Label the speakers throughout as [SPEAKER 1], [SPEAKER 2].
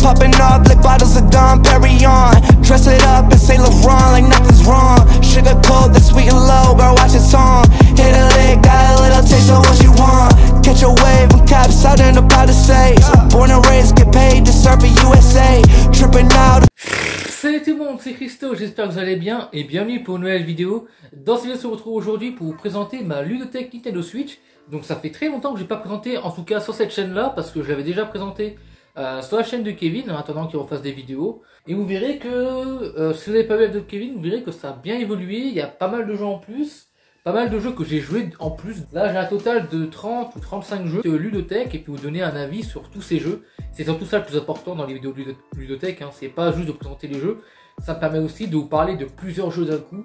[SPEAKER 1] Popping up like bottles of Dom Perignon. Dress it up and say Laurent like nothing's wrong. Sugar coat, that's sweet and low, girl watch it song. Hit a lick, got a little taste of what you want. Catch a wave and caps out in the Palisades. Born and raised, get paid to surf in USA. Tripping out.
[SPEAKER 2] Salut tout le monde, c'est Christo, j'espère que vous allez bien et bienvenue pour une nouvelle vidéo. Dans cette vidéo, on se retrouve aujourd'hui pour vous présenter ma ludothèque Nintendo Switch. Donc ça fait très longtemps que je n'ai pas présenté, en tout cas sur cette chaîne là, parce que je l'avais déjà présenté sur la chaîne de Kevin, en attendant qu'il refasse des vidéos. Et vous verrez que, si vous n'avez pas vu la vidéo de Kevin, vous verrez que ça a bien évolué, il y a pas mal de jeux en plus. Pas mal de jeux que j'ai joué en plus. Là j'ai un total de 30 ou 35 jeux de ludothèque et puis vous donner un avis sur tous ces jeux. C'est surtout ça le plus important dans les vidéos de ludothèque, hein. C'est pas juste de présenter les jeux, ça me permet aussi de vous parler de plusieurs jeux d'un coup.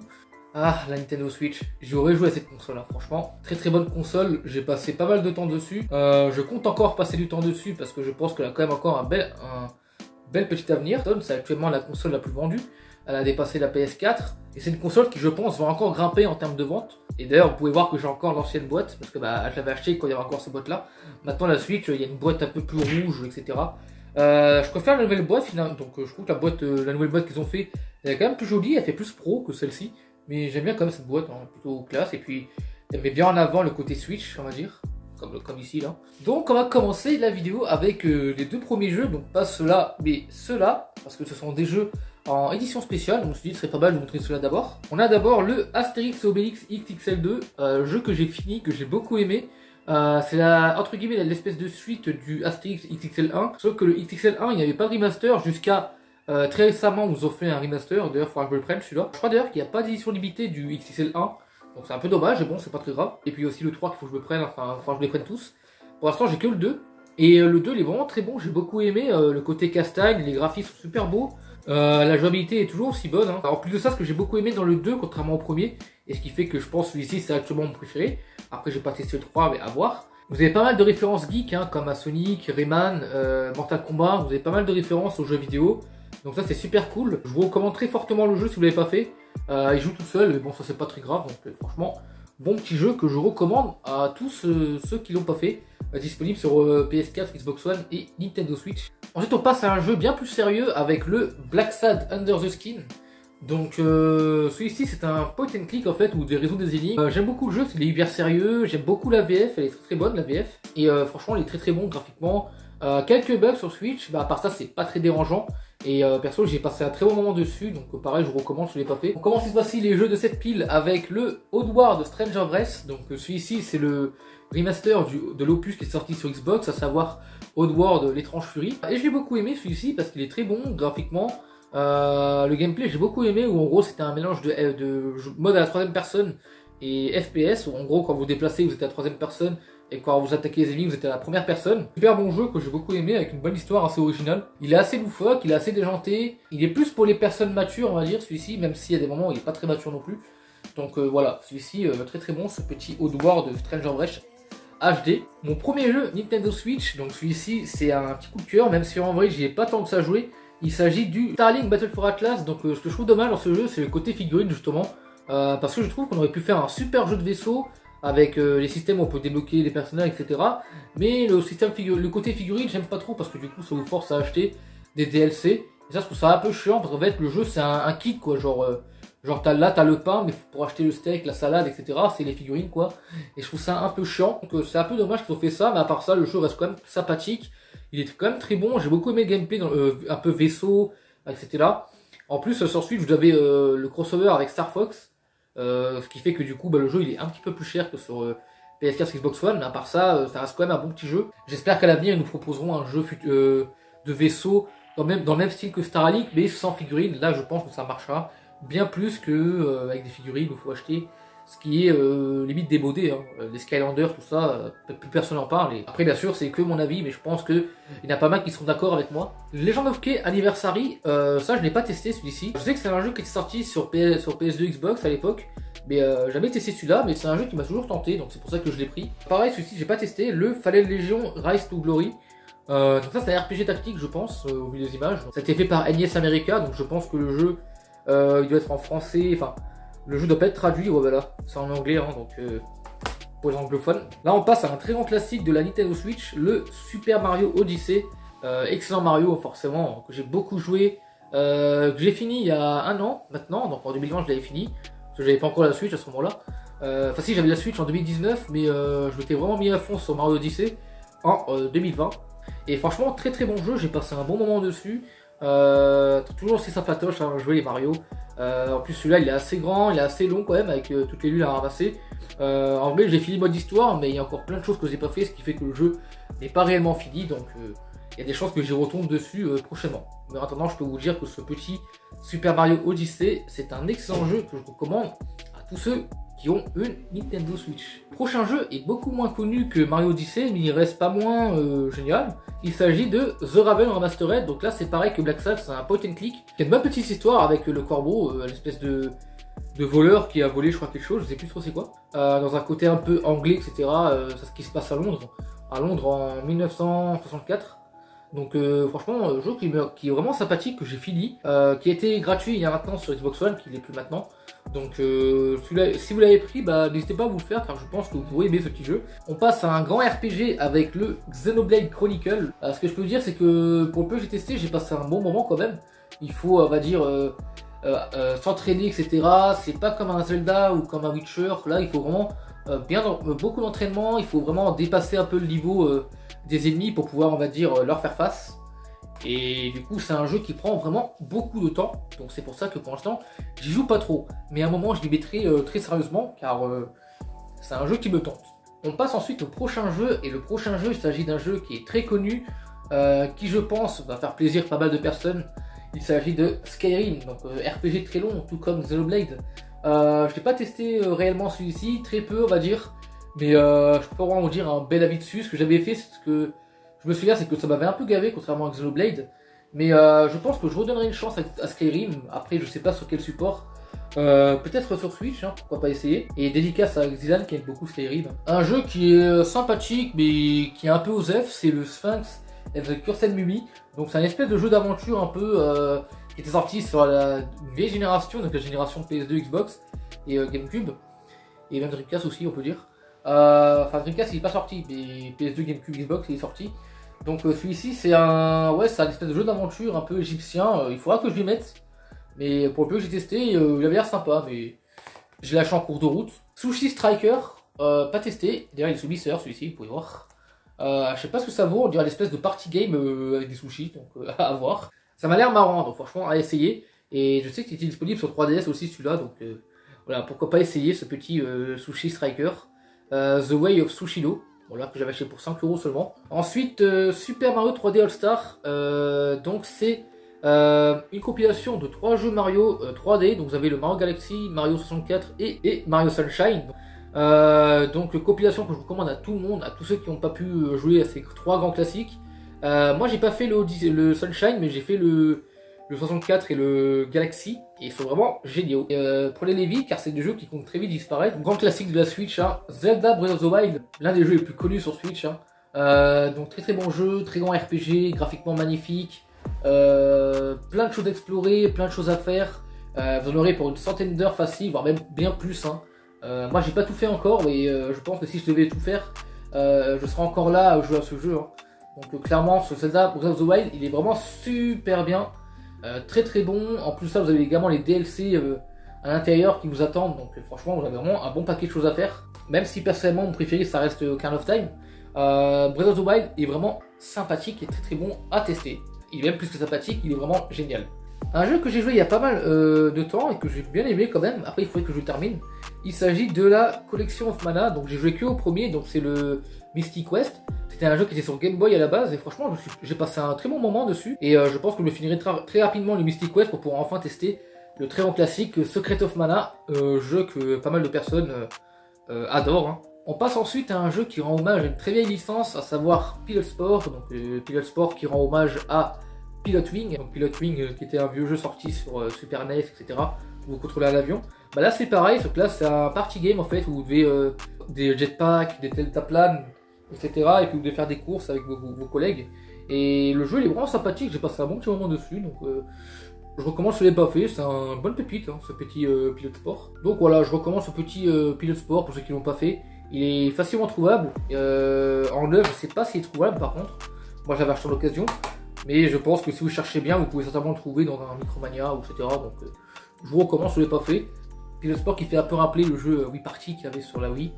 [SPEAKER 2] Ah, la Nintendo Switch, j'aurais joué à cette console là, franchement. Très très bonne console, j'ai passé pas mal de temps dessus. Je compte encore passer du temps dessus parce que je pense qu'elle a quand même encore un bel petit avenir. C'est actuellement la console la plus vendue. Elle a dépassé la PS4 et c'est une console qui je pense va encore grimper en termes de vente. Et d'ailleurs vous pouvez voir que j'ai encore l'ancienne boîte parce que je l'avais acheté quand il y avait encore cette boîte là. Maintenant la Switch il y a une boîte un peu plus rouge, etc. Je préfère la nouvelle boîte finalement, donc je trouve que la nouvelle boîte qu'ils ont fait elle est quand même plus jolie, elle fait plus pro que celle-ci. Mais j'aime bien quand même cette boîte, hein, plutôt classe, et puis elle met bien en avant le côté Switch on va dire. Comme ici là. Donc on va commencer la vidéo avec les deux premiers jeux, donc pas ceux-là mais ceux-là, parce que ce sont des jeux en édition spéciale, donc je me suis dit ce serait pas mal de vous montrer cela d'abord. On a d'abord le Astérix et Obélix XXL2, jeu que j'ai fini, que j'ai beaucoup aimé. C'est entre guillemets l'espèce de suite du Astérix XXL1, sauf que le XXL1 il n'y avait pas de remaster jusqu'à très récemment où ils ont fait un remaster, d'ailleurs il faudra que je le prenne celui-là. Je crois d'ailleurs qu'il n'y a pas d'édition limitée du XXL1. Donc c'est un peu dommage, mais bon, c'est pas très grave. Et puis aussi le 3 qu'il faut que je me prenne, enfin je les prenne tous. Pour l'instant, j'ai que le 2. Et le 2, il est vraiment très bon, j'ai beaucoup aimé. Le côté castagne, les graphismes sont super beaux. La jouabilité est toujours aussi bonne. Hein. Alors, en plus de ça, ce que j'ai beaucoup aimé dans le 2, contrairement au premier, et ce qui fait que je pense que celui-ci, c'est actuellement mon préféré. Après, j'ai pas testé le 3, mais à voir. Vous avez pas mal de références geeks, hein, comme à Sonic, Rayman, Mortal Kombat. Vous avez pas mal de références aux jeux vidéo. Donc ça, c'est super cool. Je vous recommande très fortement le jeu si vous l'avez pas fait. Il joue tout seul, mais bon ça c'est pas très grave, donc franchement bon petit jeu que je recommande à tous ceux qui l'ont pas fait, disponible sur PS4, Xbox One et Nintendo Switch. Ensuite on passe à un jeu bien plus sérieux avec le Black Sad Under the Skin. Donc celui-ci c'est un point and click en fait, ou des réseaux des énigmes. J'aime beaucoup le jeu, il est hyper sérieux, j'aime beaucoup la VF, elle est très très bonne la VF, et franchement elle est très très bon graphiquement. Quelques bugs sur Switch, à part ça c'est pas très dérangeant. Et perso j'ai passé un très bon moment dessus, donc pareil je vous recommande si je l'ai pas fait. On commence cette fois-ci les jeux de cette pile avec le Oddworld Stranger Breath. Donc celui-ci c'est le remaster de l'opus qui est sorti sur Xbox, à savoir Oddworld l'étrange furie. Et j'ai beaucoup aimé celui-ci parce qu'il est très bon graphiquement. Le gameplay j'ai beaucoup aimé, où en gros c'était un mélange de mode à la troisième personne et FPS, où en gros quand vous déplacez vous êtes à la troisième personne, et quand vous attaquez les ennemis vous êtes à la première personne. Super bon jeu que j'ai beaucoup aimé, avec une bonne histoire assez originale. Il est assez loufoque, il est assez déjanté, il est plus pour les personnes matures on va dire celui-ci, même s'il y a des moments où il n'est pas très mature non plus. Donc voilà, celui-ci très très bon, ce petit Oddworld Stranger Breath HD. Mon premier jeu Nintendo Switch, donc celui-ci c'est un petit coup de cœur, même si en vrai j'y ai pas tant que ça joué. Il s'agit du Starlink Battle for Atlas. Donc ce que je trouve dommage dans ce jeu c'est le côté figurine justement, parce que je trouve qu'on aurait pu faire un super jeu de vaisseau avec les systèmes où on peut débloquer les personnages, etc. Mais le côté figurine, j'aime pas trop parce que du coup ça vous force à acheter des DLC. Et ça, je trouve ça un peu chiant parce qu'en fait, le jeu c'est un kit quoi. Genre t'as le pain, mais pour acheter le steak, la salade, etc. c'est les figurines quoi. Et je trouve ça un peu chiant. Donc c'est un peu dommage qu'ils ont fait ça, mais à part ça, le jeu reste quand même sympathique. Il est quand même très bon. J'ai beaucoup aimé le gameplay, un peu vaisseau, etc. En plus, sur Switch, vous avez le crossover avec Star Fox. Ce qui fait que du coup le jeu il est un petit peu plus cher que sur PS4 Xbox One, mais à part ça, ça reste quand même un bon petit jeu. J'espère qu'à l'avenir ils nous proposeront un jeu de vaisseau dans le même style que Starlink, mais sans figurines. Là je pense que ça marchera bien plus que avec des figurines où il faut acheter ce qui est limite démodé, hein. Les Skylanders, tout ça, plus personne n'en parle. Et après bien sûr c'est que mon avis, mais je pense qu'il y en a pas mal qui seront d'accord avec moi. Legend of Kay Anniversary, ça je n'ai pas testé celui-ci. Je sais que c'est un jeu qui était sorti sur PS2 Xbox à l'époque, mais jamais testé celui-là, mais c'est un jeu qui m'a toujours tenté, donc c'est pour ça que je l'ai pris. Pareil, celui-ci j'ai pas testé, le Fallen Legion Rise to Glory. Donc ça c'est un RPG tactique je pense, au vu des images. Ça a été fait par NES America, donc je pense que le jeu il doit être en français, enfin le jeu doit pas être traduit, ouais, voilà, c'est en anglais, hein, donc pour les anglophones. Là on passe à un très grand classique de la Nintendo Switch, le Super Mario Odyssey. Excellent Mario, forcément, que j'ai beaucoup joué, que j'ai fini il y a un an maintenant, donc en 2020 je l'avais fini, parce que j'avais pas encore la Switch à ce moment-là. Enfin si, j'avais la Switch en 2019, mais je m'étais vraiment mis à fond sur Mario Odyssey en 2020. Et franchement, très très bon jeu, j'ai passé un bon moment dessus. Toujours aussi sympatoche à jouer les Mario. En plus celui-là il est assez grand, il est assez long quand même, avec toutes les lunes à ramasser. En vrai j'ai fini le mode histoire, mais il y a encore plein de choses que j'ai pas fait, ce qui fait que le jeu n'est pas réellement fini, donc il y a des chances que j'y retombe dessus prochainement. Mais en attendant, je peux vous dire que ce petit Super Mario Odyssey, c'est un excellent jeu que je recommande à tous ceux qui ont une Nintendo Switch. Le prochain jeu est beaucoup moins connu que Mario Odyssey, mais il reste pas moins génial. Il s'agit de The Raven Remastered. Donc là, c'est pareil que Black Sad, c'est un point and click. Il y a une bonne petite histoire avec le corbeau, l'espèce de voleur qui a volé, je crois, quelque chose, je sais plus trop c'est quoi. Dans un côté un peu anglais, etc. C'est ce qui se passe à Londres en 1964. Donc franchement, jeu qui est vraiment sympathique, que j'ai fini, qui a été gratuit il y a maintenant sur Xbox One, qui l'est plus maintenant. Donc si vous l'avez pris, bah, n'hésitez pas à vous le faire, car je pense que vous pourrez aimer ce petit jeu. On passe à un grand RPG avec le Xenoblade Chronicle. Ce que je peux vous dire, c'est que pour le peu que j'ai testé, j'ai passé un bon moment quand même. Il faut, on va dire, s'entraîner, etc. C'est pas comme un Zelda ou comme un Witcher. Là, il faut vraiment beaucoup d'entraînement. Il faut vraiment dépasser un peu le niveau des ennemis pour pouvoir, on va dire, leur faire face. Et du coup, c'est un jeu qui prend vraiment beaucoup de temps. Donc c'est pour ça que pour l'instant, j'y joue pas trop. Mais à un moment, je m'y mettrai très sérieusement, car c'est un jeu qui me tente. On passe ensuite au prochain jeu. Et le prochain jeu, il s'agit d'un jeu qui est très connu, qui je pense va faire plaisir à pas mal de personnes. Il s'agit de Skyrim, donc RPG très long, tout comme Xenoblade. Je n'ai pas testé réellement celui-ci, très peu on va dire. Mais je peux vraiment vous dire un bel avis dessus. Ce que j'avais fait, c'est que je me souviens, c'est que ça m'avait un peu gavé contrairement à Xenoblade. Mais je pense que je redonnerai une chance à Skyrim. Après, je sais pas sur quel support. Peut-être sur Switch, hein, pourquoi pas essayer. Et dédicace à Xilan qui aime beaucoup Skyrim. Un jeu qui est sympathique, mais qui est un peu osef, c'est le Sphinx and the Cursed Mummy. Donc c'est un espèce de jeu d'aventure un peu qui était sorti sur la vieille génération, donc la génération PS2, Xbox et GameCube. Et même Dreamcast aussi, on peut dire. Enfin, Dreamcast il est pas sorti, mais PS2, GameCube, Xbox il est sorti. Donc celui-ci c'est un espèce de jeu d'aventure un peu égyptien. Il faudra que je lui mette. Mais pour le peu que j'ai testé, il avait l'air sympa, mais j'ai lâché en cours de route. Sushi Striker, pas testé. D'ailleurs il est sous Mixer celui-ci, vous pouvez voir. Je sais pas ce que ça vaut, on dirait l'espèce de party game avec des sushis, donc à voir. Ça m'a l'air marrant, donc franchement à essayer. Et je sais qu'il était disponible sur 3DS aussi celui-là, donc voilà, pourquoi pas essayer ce petit Sushi Striker. The Way of Sushiro, voilà, que j'avais acheté pour 5 € seulement. Ensuite, Super Mario 3D All Star, donc c'est une compilation de 3 jeux Mario 3D. Donc vous avez le Mario Galaxy, Mario 64 et Mario Sunshine. Donc compilation que je recommande à tout le monde, à tous ceux qui n'ont pas pu jouer à ces 3 grands classiques. Moi j'ai pas fait le Sunshine, mais j'ai fait le 64 et le Galaxy, et ils sont vraiment géniaux. Prenez-les vite car c'est des jeux qui comptent très vite disparaître. Grand classique de la Switch, hein. Zelda Breath of the Wild, l'un des jeux les plus connus sur Switch, hein. Donc très bon jeu, très grand RPG, graphiquement magnifique, plein de choses à explorer, plein de choses à faire. Vous en aurez pour une centaine d'heures facile, voire même bien plus, hein. Moi j'ai pas tout fait encore, mais je pense que si je devais tout faire, je serais encore là à jouer à ce jeu, hein. Donc clairement ce Zelda Breath of the Wild il est vraiment super bien, très bon. En plus de ça vous avez également les DLC à l'intérieur qui vous attendent, donc franchement vous avez vraiment un bon paquet de choses à faire. Même si personnellement mon préféré ça reste Ocarina of Time, Breath of the Wild est vraiment sympathique et très bon à tester. Il est même plus que sympathique, il est vraiment génial. Un jeu que j'ai joué il y a pas mal de temps et que j'ai bien aimé quand même, après il faudrait que je le termine. Il s'agit de la Collection of Mana, donc j'ai joué que au premier, donc c'est le Mystic Quest. C'était un jeu qui était sur Game Boy à la base et franchement j'ai passé un très bon moment dessus. Et je pense que je me finirai très rapidement le Mystic Quest pour pouvoir enfin tester le très bon classique Secret of Mana, jeu que pas mal de personnes adorent, hein. On passe ensuite à un jeu qui rend hommage à une très vieille licence, à savoir Pilot Sport, donc Pilot Sport qui rend hommage à Pilot Wing, donc Pilot Wing qui était un vieux jeu sorti sur Super NES, etc. Où vous contrôlez un avion. Bah là c'est pareil, sauf que là c'est un party game en fait, où vous devez des jetpacks, des deltaplanes, etc. Et puis vous devez faire des courses avec vos collègues. Et le jeu il est vraiment sympathique, j'ai passé un bon petit moment dessus, donc je recommande si je l'ai pas fait, c'est un bonne pépite, hein, ce petit Pilot Sport. Donc voilà, je recommande ce petit Pilot Sport pour ceux qui l'ont pas fait. Il est facilement trouvable, en œuvre je sais pas s'il est trouvable par contre. Moi j'avais acheté en occasion. Mais je pense que si vous cherchez bien, vous pouvez certainement le trouver dans un Micromania, etc. Donc je vous recommande, je ne l'ai pas fait. Puis le sport qui fait un peu rappeler le jeu Wii Party qu'il y avait sur la Wii.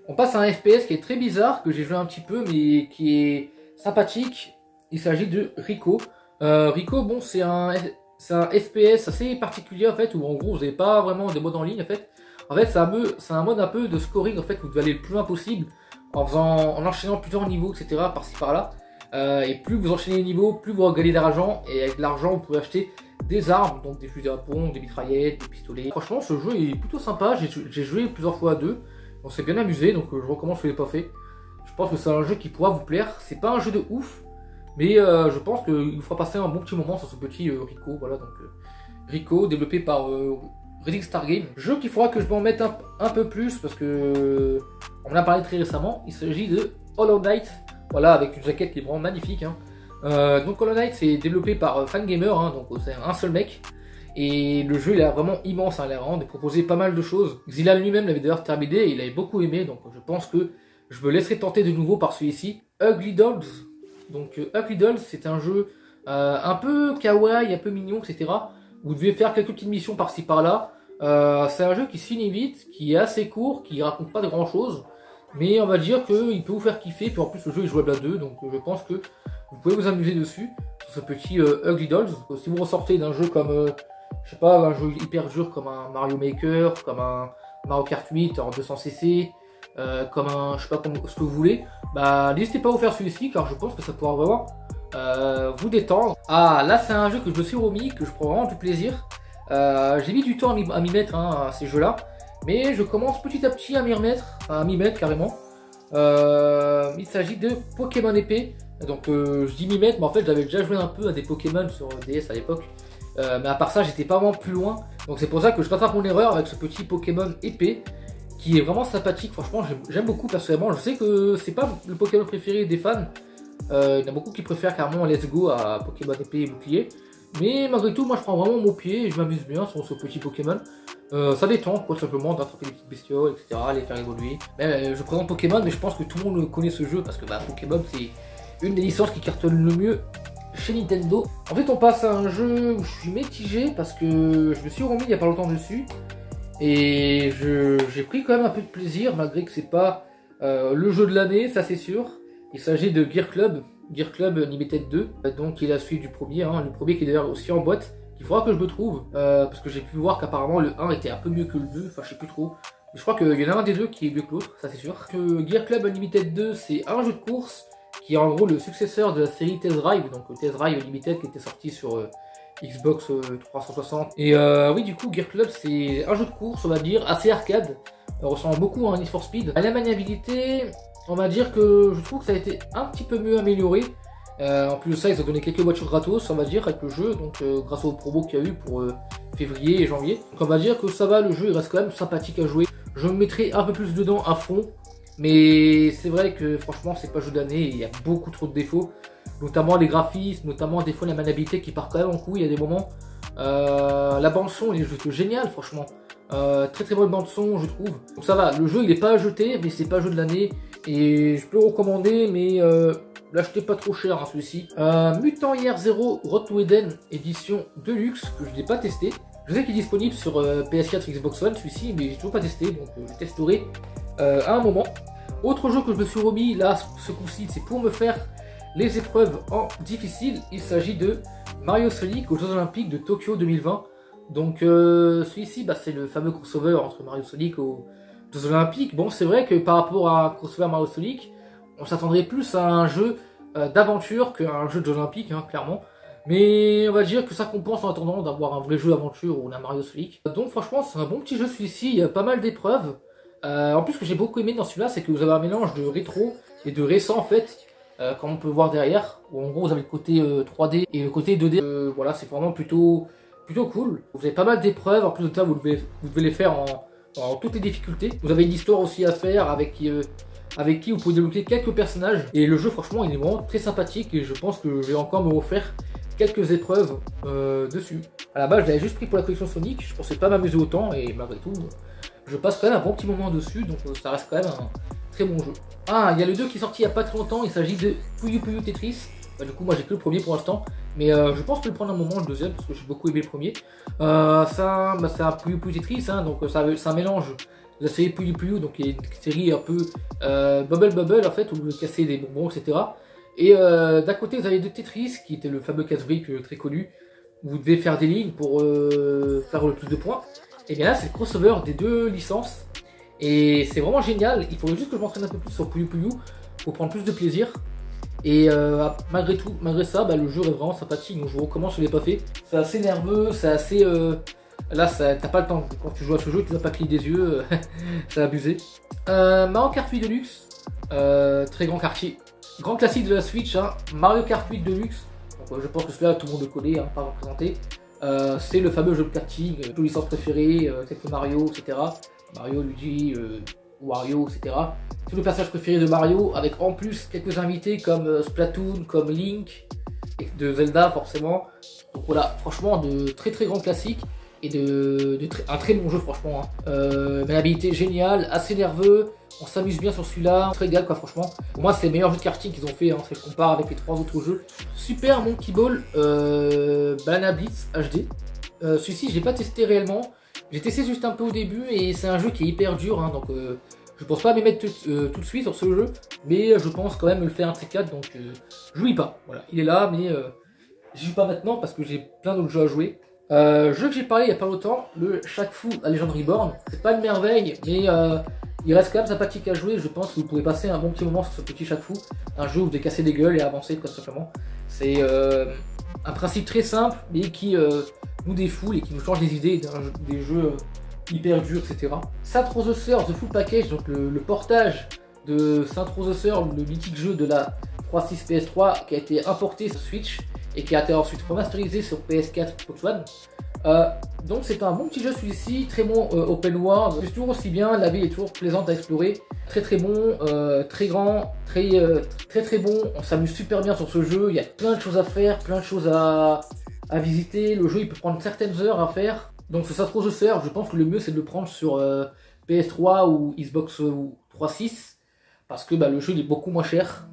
[SPEAKER 2] On passe à un FPS qui est très bizarre, que j'ai joué un petit peu, mais qui est sympathique. Il s'agit de Rico. Rico, bon, c'est un FPS assez particulier en fait, où en gros vous n'avez pas vraiment de mode en ligne en fait. En fait, c'est un mode un peu de scoring en fait, où vous devez aller le plus loin possible en enchaînant plusieurs niveaux, etc. par-ci par-là. Et plus vous enchaînez les niveaux, plus vous gagnez d'argent. Et avec de l'argent, vous pouvez acheter des armes, donc des fusils à pompe, des mitraillettes, des pistolets. Franchement, ce jeu est plutôt sympa. J'ai joué plusieurs fois à deux. On s'est bien amusé, donc je recommande, je ne l'ai pas fait. Je pense que c'est un jeu qui pourra vous plaire. C'est pas un jeu de ouf, mais je pense qu'il vous fera passer un bon petit moment sur ce petit Rico. Voilà, donc Rico, développé par Reading Star Game. Jeu qu'il faudra que je m'en mette un peu plus parce que on en a parlé très récemment. Il s'agit de Hollow Knight. Voilà, avec une jaquette qui est vraiment magnifique. Hein. Donc Hollow Knight, c'est développé par Fangamer, hein, donc c'est un seul mec. Et le jeu il est vraiment immense, hein, il a vraiment proposé pas mal de choses. Xylan lui-même l'avait d'ailleurs terminé et il avait beaucoup aimé, donc je pense que je me laisserai tenter de nouveau par celui-ci. Ugly Dolls. Donc Ugly Dolls, c'est un jeu un peu kawaii, un peu mignon, etc. Vous devez faire quelques petites missions par-ci par-là. C'est un jeu qui se finit vite, qui est assez court, qui raconte pas de grand chose. Mais on va dire qu'il peut vous faire kiffer, puis en plus le jeu est jouable à deux, donc je pense que vous pouvez vous amuser dessus, sur ce petit Ugly Dolls. Si vous ressortez d'un jeu comme, je sais pas, un jeu hyper dur comme un Mario Maker, comme un Mario Kart 8 en 200cc, comme un, je sais pas, ce que vous voulez, bah n'hésitez pas à vous faire celui-ci, car je pense que ça pourra vraiment vous détendre. Ah, là c'est un jeu que je me suis remis, que je prends vraiment du plaisir. J'ai mis du temps à m'y mettre, hein, à ces jeux-là. Mais je commence petit à petit à m'y remettre, à m'y mettre carrément. Il s'agit de Pokémon épée. Donc je dis m'y mettre, mais en fait j'avais déjà joué un peu à des Pokémon sur DS à l'époque. Mais à part ça, j'étais pas vraiment plus loin. Donc c'est pour ça que je rattrape mon erreur avec ce petit Pokémon épée, qui est vraiment sympathique. Franchement, j'aime beaucoup personnellement. Je sais que c'est pas le Pokémon préféré des fans. Il y en a beaucoup qui préfèrent carrément Let's Go à Pokémon épée et bouclier. Mais malgré tout, moi je prends vraiment mon pied et je m'amuse bien sur ce petit Pokémon. Ça détend, quoi, simplement, d'attraper des petites bestioles, etc., les faire évoluer. Je présente Pokémon, mais je pense que tout le monde connaît ce jeu parce que Pokémon c'est une des licences qui cartonne le mieux chez Nintendo. En fait, on passe à un jeu où je suis mitigé parce que je me suis remis il n'y a pas longtemps dessus. Et j'ai pris quand même un peu de plaisir, malgré que c'est pas le jeu de l'année, ça c'est sûr. Il s'agit de Gear Club Unlimited 2, donc il est la suite du premier, hein, le premier qui est d'ailleurs aussi en boîte, qu'il faudra que je me trouve, parce que j'ai pu voir qu'apparemment le 1 était un peu mieux que le 2, enfin je sais plus trop, mais je crois qu'il y en a un des deux qui est mieux que l'autre, ça c'est sûr. Que Gear Club Unlimited 2, c'est un jeu de course, qui est en gros le successeur de la série Test Drive, donc Test Drive Unlimited qui était sorti sur Xbox 360. Et oui, du coup Gear Club c'est un jeu de course, on va dire, assez arcade, ressemble beaucoup à un Need for Speed. À la maniabilité, on va dire que je trouve que ça a été un petit peu mieux amélioré. En plus de ça, ils ont donné quelques voitures gratos, on va dire, avec le jeu, donc grâce aux promos qu'il y a eu pour février et janvier. Donc on va dire que ça va, le jeu il reste quand même sympathique à jouer. Je me mettrai un peu plus dedans à fond, mais c'est vrai que franchement c'est pas jeu d'année et il y a beaucoup trop de défauts, notamment les graphismes, notamment des fois la maniabilité qui part quand même en couille, il y a des moments. La bande son est juste géniale, franchement. Très très bonne bande son je trouve. Donc ça va, le jeu il est pas à jeter, mais c'est pas jeu de l'année. Et je peux le recommander, mais l'achetez pas trop cher, hein, celui-ci. Mutant Year Zero Road to Eden édition Deluxe, que je n'ai pas testé. Je sais qu'il est disponible sur PS4 Xbox One, celui-ci, mais j'ai toujours pas testé, donc je testerai à un moment. Autre jeu que je me suis remis, là, ce coup-ci, c'est pour me faire les épreuves en difficile. Il s'agit de Mario Sonic aux Jeux Olympiques de Tokyo 2020. Donc celui-ci, c'est le fameux crossover entre Mario Sonic aux Jeux Olympiques. Bon, c'est vrai que par rapport à crossover Mario Sonic, on s'attendrait plus à un jeu d'aventure qu'à un jeu de Jeux Olympiques, hein, clairement. Mais on va dire que ça compense en attendant d'avoir un vrai jeu d'aventure où on a Mario Sonic. Donc franchement, c'est un bon petit jeu celui-ci, il y a pas mal d'épreuves. En plus, ce que j'ai beaucoup aimé dans celui-là, c'est que vous avez un mélange de rétro et de récent en fait, comme on peut voir derrière, où en gros vous avez le côté 3D et le côté 2D. Voilà, c'est vraiment plutôt cool. Vous avez pas mal d'épreuves, en plus de ça vous devez les faire en toutes les difficultés. Vous avez une histoire aussi à faire avec qui vous pouvez débloquer quelques personnages. Et le jeu franchement il est vraiment très sympathique et je pense que je vais encore me refaire quelques épreuves dessus. À la base je l'avais juste pris pour la collection Sonic, je pensais pas m'amuser autant et malgré tout je passe quand même un bon petit moment dessus, donc ça reste quand même très bon jeu. Ah, il y a le 2 qui est sorti il n'y a pas très longtemps, il s'agit de Puyo Puyo Tetris. Du coup moi j'ai que le premier pour l'instant, mais je pense que je vais prendre un moment le deuxième parce que j'ai beaucoup aimé le premier. C'est un Puyo Puyo Tetris, hein, donc ça mélange la série Puyo Puyo, donc il y a une série un peu Bubble en fait, où vous cassez des bonbons, etc. Et d'un côté vous avez de Tetris, qui était le fameux casse-briques très connu, où vous devez faire des lignes pour faire le plus de points. Et bien là c'est le crossover des deux licences, et c'est vraiment génial. Il faudrait juste que je m'entraîne un peu plus sur Puyo Puyo pour prendre plus de plaisir. Et malgré ça, le jeu est vraiment sympathique, donc je vous recommande si vous ne l'avez pas fait. C'est assez nerveux, c'est assez... Là, t'as pas le temps, quand tu joues à ce jeu, tu n'as pas cligner des yeux, c'est abusé. Mario Kart 8 Deluxe, très grand quartier. Grand classique de la Switch, hein. Mario Kart 8 Deluxe, donc, je pense que celui-là, tout le monde le connaît, hein, pas à représenter. C'est le fameux jeu de karting, nos licences préférées, telles que Mario, etc. Mario, Luigi, Wario, etc. Tous les personnages préférés de Mario, avec en plus quelques invités comme Splatoon, comme Link, et de Zelda forcément. Donc voilà, franchement de très très grands classiques et un très bon jeu franchement. Hein. Maniabilité géniale, assez nerveux, on s'amuse bien sur celui-là, on se régale quoi franchement. Pour moi c'est le meilleur jeu de karting qu'ils ont fait, hein, si je compare avec les 3 autres jeux. Super Monkey Ball, Banana Blitz HD. Celui-ci je l'ai pas testé réellement, j'ai testé juste un peu au début et c'est un jeu qui est hyper dur, hein, donc je pense pas m'y mettre tout de suite sur ce jeu, mais je pense quand même le faire un T4, donc je joue pas. Voilà, il est là, mais j'y joue pas maintenant parce que j'ai plein d'autres jeux à jouer. Jeu que j'ai parlé il y a pas longtemps, le Shaq Fu à Legend Reborn. C'est pas une merveille, mais il reste quand même sympathique à jouer. Je pense que vous pouvez passer un bon petit moment sur ce petit Shaq Fu, un jeu où vous devez casser des gueules et avancer quoi simplement. C'est un principe très simple, mais qui nous défoule et qui nous change les idées des jeux hyper dur, etc. Saints Row the Third, The Full Package, donc le portage de Saints Row the Third, le mythique jeu de la 3.6 PS3 qui a été importé sur Switch et qui a été ensuite remasterisé sur PS4 Xbox One. Donc c'est un bon petit jeu celui-ci, très bon open world, c'est toujours aussi bien, la ville est toujours plaisante à explorer, très très bon, très grand, très bon, on s'amuse super bien sur ce jeu, il y a plein de choses à faire, plein de choses à visiter, le jeu il peut prendre certaines heures à faire. Donc ce Saints Row the Third, je pense que le mieux c'est de le prendre sur PS3 ou Xbox 3.6 parce que le jeu il est beaucoup moins cher.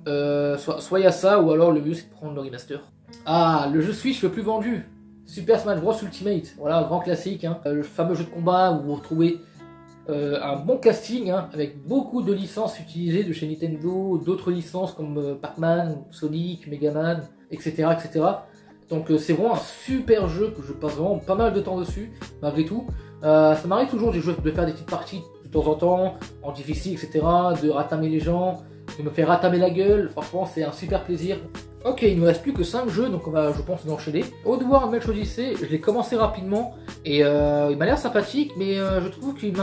[SPEAKER 2] Soit il y a ça ou alors le mieux c'est de prendre le remaster. Ah, le jeu Switch le plus vendu, Super Smash Bros Ultimate, voilà, grand classique, hein. Le fameux jeu de combat où vous retrouvez un bon casting, hein, avec beaucoup de licences utilisées de chez Nintendo, d'autres licences comme Pac-Man, Sonic, Megaman, etc. etc. Donc c'est vraiment un super jeu que je passe vraiment pas mal de temps dessus, malgré tout. Ça m'arrive toujours de faire des petites parties de temps en temps, en difficile, etc. De ratamer les gens, de me faire ratamer la gueule. Franchement, c'est un super plaisir. Ok, il ne nous reste plus que 5 jeux, donc on va, je pense, nous enchaîner. Oddworld Match Odyssey, je l'ai commencé rapidement, et il m'a l'air sympathique, mais je trouve qu'il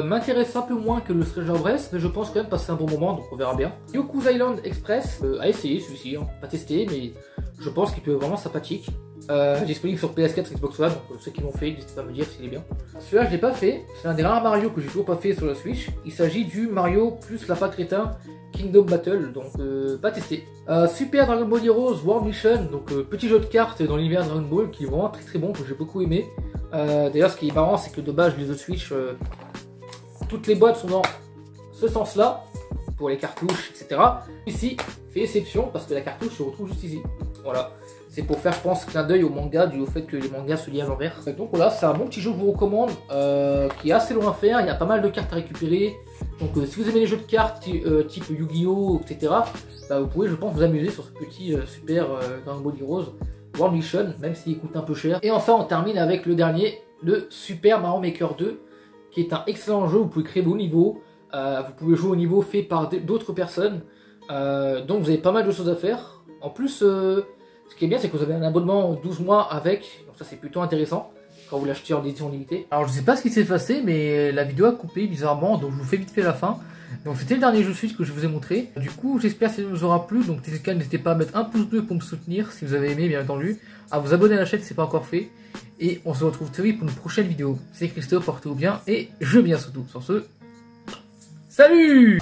[SPEAKER 2] m'intéresse un peu moins que le Stranger Breath, mais je pense quand même passer un bon moment, donc on verra bien. Yoku's Island Express, à essayer celui-ci, hein, pas testé, mais je pense qu'il peut être vraiment sympathique. Disponible sur PS4 et Xbox One, donc ceux qui l'ont fait, n'hésitez pas à me dire s'il est bien. Celui-là je l'ai pas fait, c'est un des rares Mario que j'ai toujours pas fait sur la Switch. Il s'agit du Mario plus Lapin Crétin Kingdom Battle, donc pas testé. Super Dragon Ball Heroes World Mission, donc petit jeu de cartes dans l'univers Dragon Ball qui est vraiment très très bon, que j'ai beaucoup aimé. D'ailleurs ce qui est marrant c'est que de base les autres Switch, toutes les boîtes sont dans ce sens là, pour les cartouches, etc. Ici, fait exception parce que la cartouche se retrouve juste ici. Voilà. C'est pour faire, je pense, clin d'œil au manga, dû au fait que les mangas se lient à l'envers. Donc voilà, c'est un bon petit jeu que je vous recommande, qui est assez long à faire. Il y a pas mal de cartes à récupérer. Donc si vous aimez les jeux de cartes type Yu-Gi-Oh, etc., vous pouvez, je pense, vous amuser sur ce petit Super Dragon Ball Heroes World Mission, même s'il coûte un peu cher. Et enfin, on termine avec le dernier, le Super Mario Maker 2, qui est un excellent jeu. Vous pouvez créer vos niveaux, vous pouvez jouer au niveau fait par d'autres personnes. Donc vous avez pas mal de choses à faire. En plus, ce qui est bien, c'est que vous avez un abonnement 12 mois avec, donc ça c'est plutôt intéressant quand vous l'achetez en édition limitée. Alors je sais pas ce qui s'est passé, mais la vidéo a coupé bizarrement, donc je vous fais vite fait la fin. Donc c'était le dernier jeu Switch que je vous ai montré. Du coup j'espère que ça vous aura plu, donc n'hésitez pas à mettre un pouce bleu pour me soutenir si vous avez aimé bien entendu, à vous abonner à la chaîne si ce n'est pas encore fait, et on se retrouve très vite pour une prochaine vidéo. C'est Christophe, portez-vous bien, et je viens surtout. Sur ce, salut!